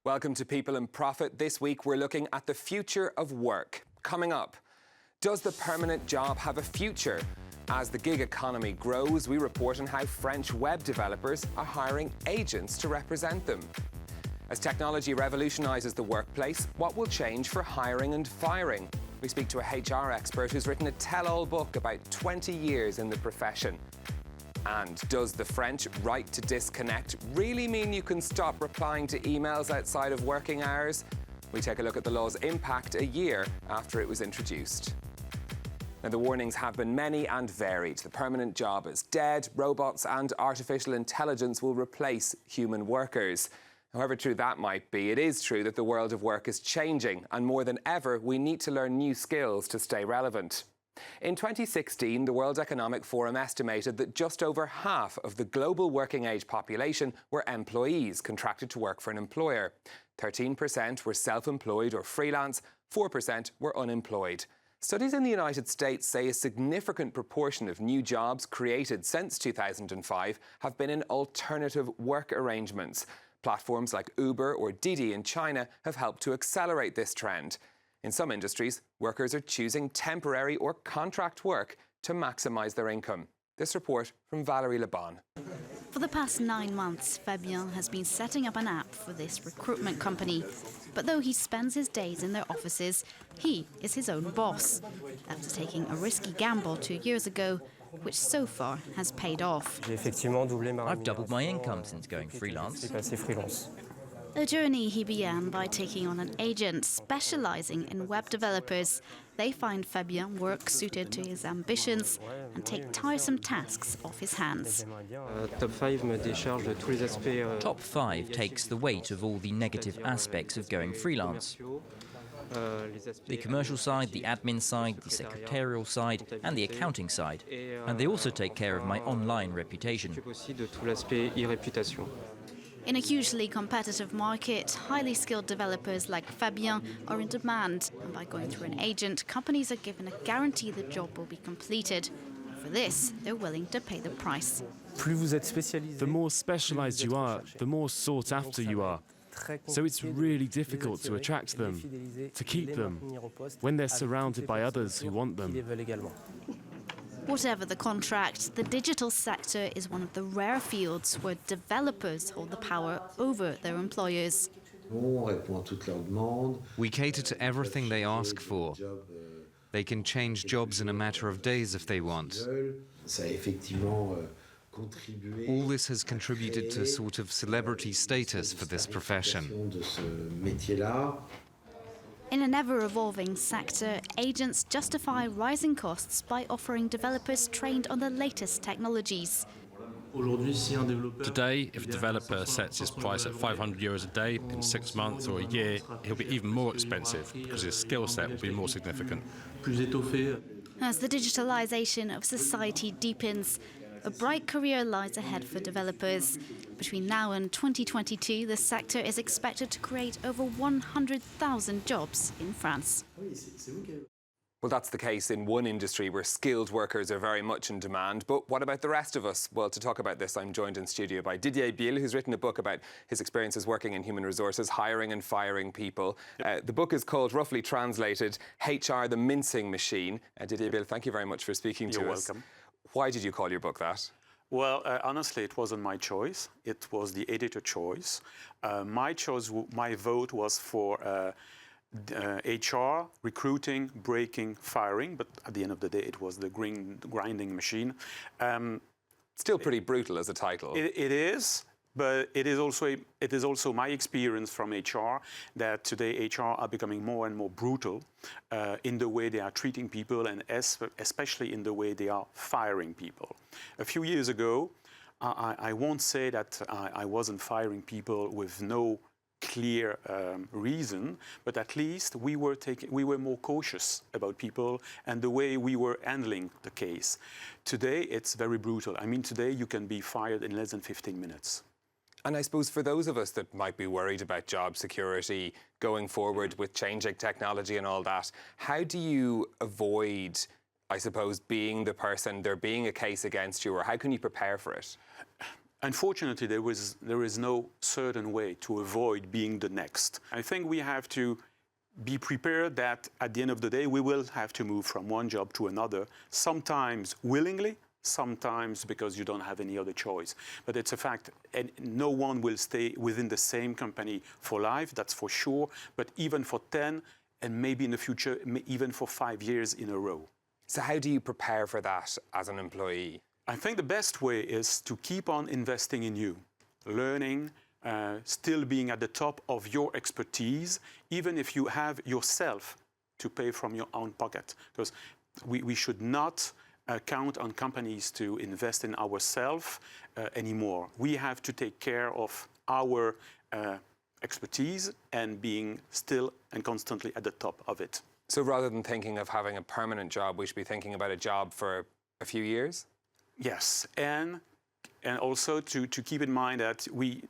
Welcome to People and Profit. This week we're looking at the future of work. Coming up, does the permanent job have a future? As the gig economy grows, we report on how French web developers are hiring agents to represent them. As technology revolutionises the workplace, what will change for hiring and firing? We speak to a HR expert who's written a tell-all book about 20 years in the profession. And does the French right to disconnect really mean you can stop replying to emails outside of working hours? We take a look at the law's impact a year after it was introduced. Now, the warnings have been many and varied. The permanent job is dead. Robots and artificial intelligence will replace human workers. However true that might be, it is true that the world of work is changing, and more than ever, we need to learn new skills to stay relevant. In 2016, the World Economic Forum estimated that just over half of the global working age population were employees contracted to work for an employer. 13% were self-employed or freelance, 4% were unemployed. Studies in the United States say a significant proportion of new jobs created since 2005 have been in alternative work arrangements. Platforms like Uber or Didi in China have helped to accelerate this trend. In some industries, workers are choosing temporary or contract work to maximise their income. This report from Valérie Lebon. For the past 9 months, Fabien has been setting up an app for this recruitment company. But though he spends his days in their offices, he is his own boss. After taking a risky gamble 2 years ago, which so far has paid off. I've doubled my income since going freelance. A journey he began by taking on an agent specialising in web developers. They find Fabien work suited to his ambitions and take tiresome tasks off his hands. Top 5 takes the weight of all the negative aspects of going freelance. The commercial side, the admin side, the secretarial side, and the accounting side. And they also take care of my online reputation. In a hugely competitive market, highly skilled developers like Fabien are in demand. And by going through an agent, companies are given a guarantee the job will be completed. For this, they're willing to pay the price. The more specialised you are, the more sought after you are. So it's really difficult to attract them, to keep them, when they're surrounded by others who want them. Whatever the contract, the digital sector is one of the rare fields where developers hold the power over their employers. We cater to everything they ask for. They can change jobs in a matter of days if they want. All this has contributed to a sort of celebrity status for this profession. In an ever-evolving sector, agents justify rising costs by offering developers trained on the latest technologies. Today, if a developer sets his price at €500 a day, in 6 months or a year, he'll be even more expensive because his skill set will be more significant. As the digitalisation of society deepens, a bright career lies ahead for developers. Between now and 2022, the sector is expected to create over 100,000 jobs in France. Well, that's the case in one industry where skilled workers are very much in demand. But what about the rest of us? Well, to talk about this, I'm joined in studio by Didier Bille, who's written a book about his experiences working in human resources, hiring and firing people. The book is called, roughly translated, HR, the Mincing Machine. Didier Bille, thank you very much for speaking to us. You're welcome. Why did you call your book that? Well, honestly, it wasn't my choice. It was the editor choice. My vote was for HR, recruiting, breaking, firing. But at the end of the day, it was the grinding machine. Still pretty brutal as a title. It is. But it is also my experience from HR that today HR are becoming more and more brutal in the way they are treating people, and especially in the way they are firing people. A few years ago, I won't say that I wasn't firing people with no clear reason, but at least we were more cautious about people and the way we were handling the case. Today, it's very brutal. I mean, today you can be fired in less than 15 minutes. And I suppose for those of us that might be worried about job security going forward with changing technology and all that, how do you avoid, I suppose, being the person, there being a case against you, or how can you prepare for it? Unfortunately, there is no certain way to avoid being the next. I think we have to be prepared that at the end of the day, we will have to move from one job to another, sometimes willingly, sometimes because you don't have any other choice. But it's a fact, and no one will stay within the same company for life, that's for sure, but even for 10, and maybe in the future, even for 5 years in a row. So how do you prepare for that as an employee? I think the best way is to keep on investing in you, learning, still being at the top of your expertise, even if you have yourself to pay from your own pocket. Because we should not count on companies to invest in ourselves anymore. We have to take care of our expertise and being still and constantly at the top of it. So rather than thinking of having a permanent job, we should be thinking about a job for a few years? Yes, and also to keep in mind that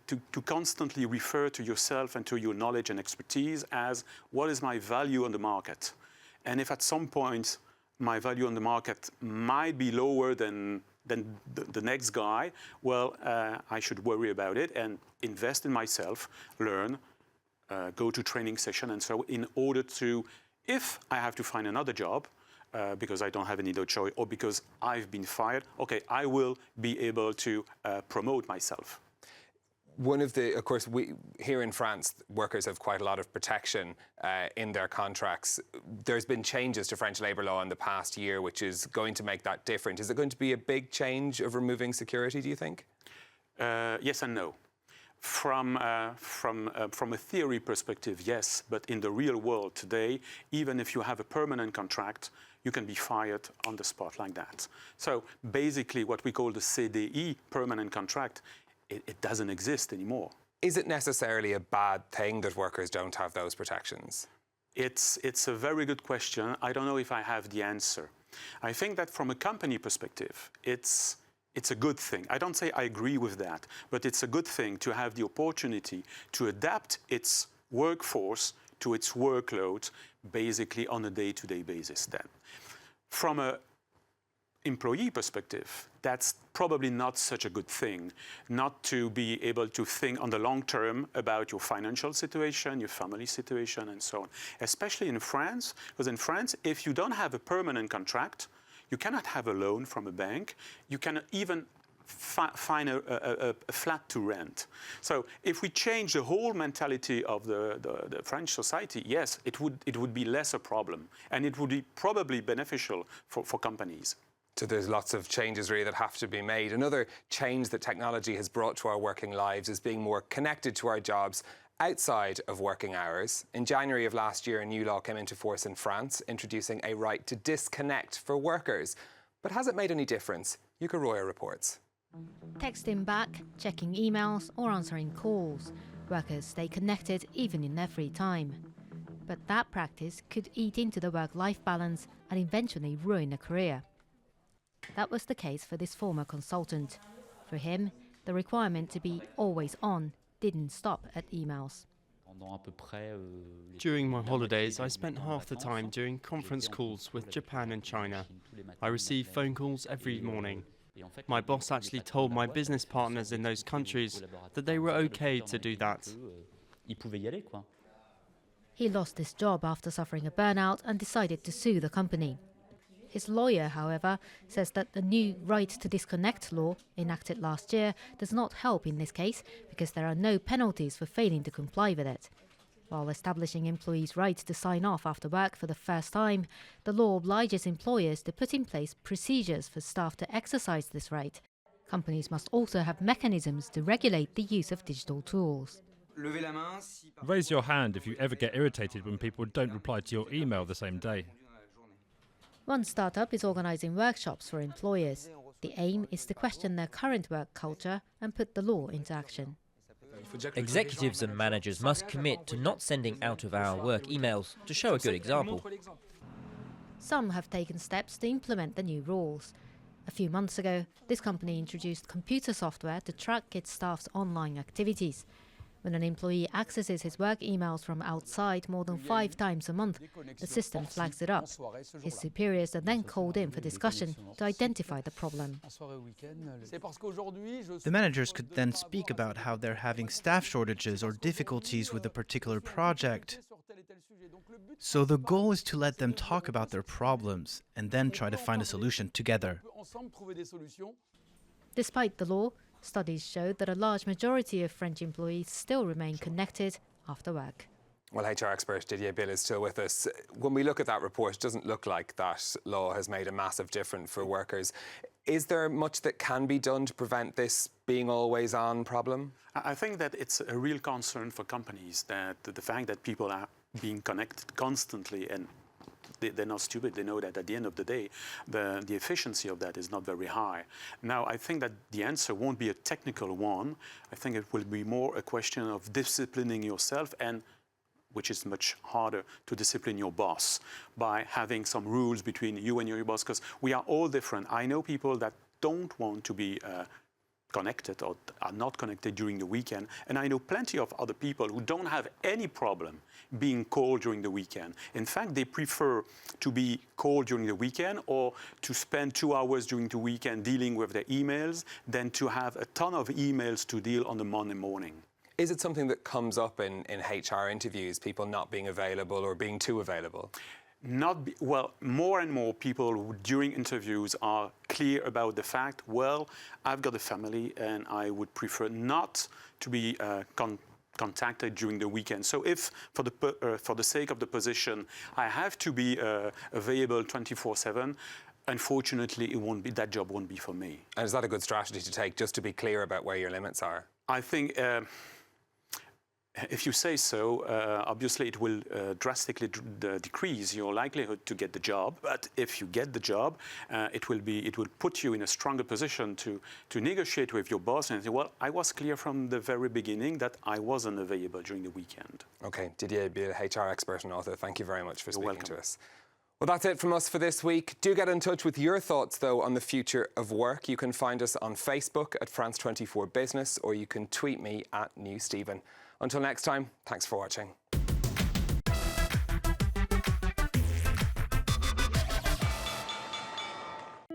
to constantly refer to yourself and to your knowledge and expertise as what is my value on the market. And if at some point my value on the market might be lower than the next guy, well, I should worry about it and invest in myself, learn, go to training session and so in order to, if I have to find another job, because I don't have any other choice, or because I've been fired, okay, I will be able to promote myself. One of the, of course, here in France, workers have quite a lot of protection in their contracts. There's been changes to French labour law in the past year, which is going to make that different. Is it going to be a big change of removing security, do you think? Yes and no. From a theory perspective, yes, but in the real world today, even if you have a permanent contract, you can be fired on the spot like that. So basically what we call the CDI, permanent contract, it doesn't exist anymore. Is it necessarily a bad thing that workers don't have those protections? It's a very good question. I don't know if I have the answer. I think that from a company perspective, it's a good thing. I don't say I agree with that, but it's a good thing to have the opportunity to adapt its workforce to its workload, basically on a day-to-day basis then. From an employee perspective, that's probably not such a good thing, not to be able to think on the long term about your financial situation, your family situation, and so on. Especially in France, because in France, if you don't have a permanent contract, you cannot have a loan from a bank. You cannot even find a flat to rent. So if we change the whole mentality of the French society, yes, it would be less a problem. And it would be probably beneficial for companies. So there's lots of changes really that have to be made. Another change that technology has brought to our working lives is being more connected to our jobs outside of working hours. In January of last year, a new law came into force in France, introducing a right to disconnect for workers. But has it made any difference? Yuka Roya reports. Texting back, checking emails or answering calls. Workers stay connected even in their free time. But that practice could eat into the work-life balance and eventually ruin a career. That was the case for this former consultant. For him, the requirement to be always on didn't stop at emails. During my holidays, I spent half the time doing conference calls with Japan and China. I received phone calls every morning. My boss actually told my business partners in those countries that they were okay to do that. He lost his job after suffering a burnout and decided to sue the company. His lawyer, however, says that the new right to disconnect law, enacted last year, does not help in this case because there are no penalties for failing to comply with it. While establishing employees' rights to sign off after work for the first time, the law obliges employers to put in place procedures for staff to exercise this right. Companies must also have mechanisms to regulate the use of digital tools. Raise your hand if you ever get irritated when people don't reply to your email the same day. One startup is organising workshops for employers. The aim is to question their current work culture and put the law into action. Executives and managers must commit to not sending out-of-hour work emails to show a good example. Some have taken steps to implement the new rules. A few months ago, this company introduced computer software to track its staff's online activities. When an employee accesses his work emails from outside more than 5 times a month, the system flags it up. His superiors are then called in for discussion to identify the problem. The managers could then speak about how they're having staff shortages or difficulties with a particular project. So the goal is to let them talk about their problems and then try to find a solution together. Despite the law, studies show that a large majority of French employees still remain connected after work. Well, HR expert Didier Bille is still with us. When we look at that report, it doesn't look like that law has made a massive difference for workers. Is there much that can be done to prevent this being always on problem? I think that it's a real concern for companies, that the fact that people are being connected constantly, and they're not stupid, they know that at the end of the day, the efficiency of that is not very high. Now, I think that the answer won't be a technical one. I think it will be more a question of disciplining yourself, and which is much harder to discipline your boss by having some rules between you and your boss, because we are all different. I know people that don't want to be connected or are not connected during the weekend, and I know plenty of other people who don't have any problem being called during the weekend. In fact, they prefer to be called during the weekend or to spend 2 hours during the weekend dealing with their emails than to have a ton of emails to deal on the Monday morning. Is it something that comes up in HR interviews, people not being available or being too available? Well, more and more people during interviews are clear about the fact, well, I've got a family and I would prefer not to be contacted during the weekend. So if, for the sake of the position, I have to be available 24/7, unfortunately, that job won't be for me. And is that a good strategy to take, just to be clear about where your limits are? I think if you say so, obviously it will drastically decrease your likelihood to get the job. But if you get the job, it will put you in a stronger position to negotiate with your boss and say, well, I was clear from the very beginning that I wasn't available during the weekend. Okay, Didier Bille, HR expert and author, thank you very much for speaking to us. Well, that's it from us for this week. Do get in touch with your thoughts, though, on the future of work. You can find us on Facebook at France 24 Business, or you can tweet me at NewStephen. Until next time, thanks for watching.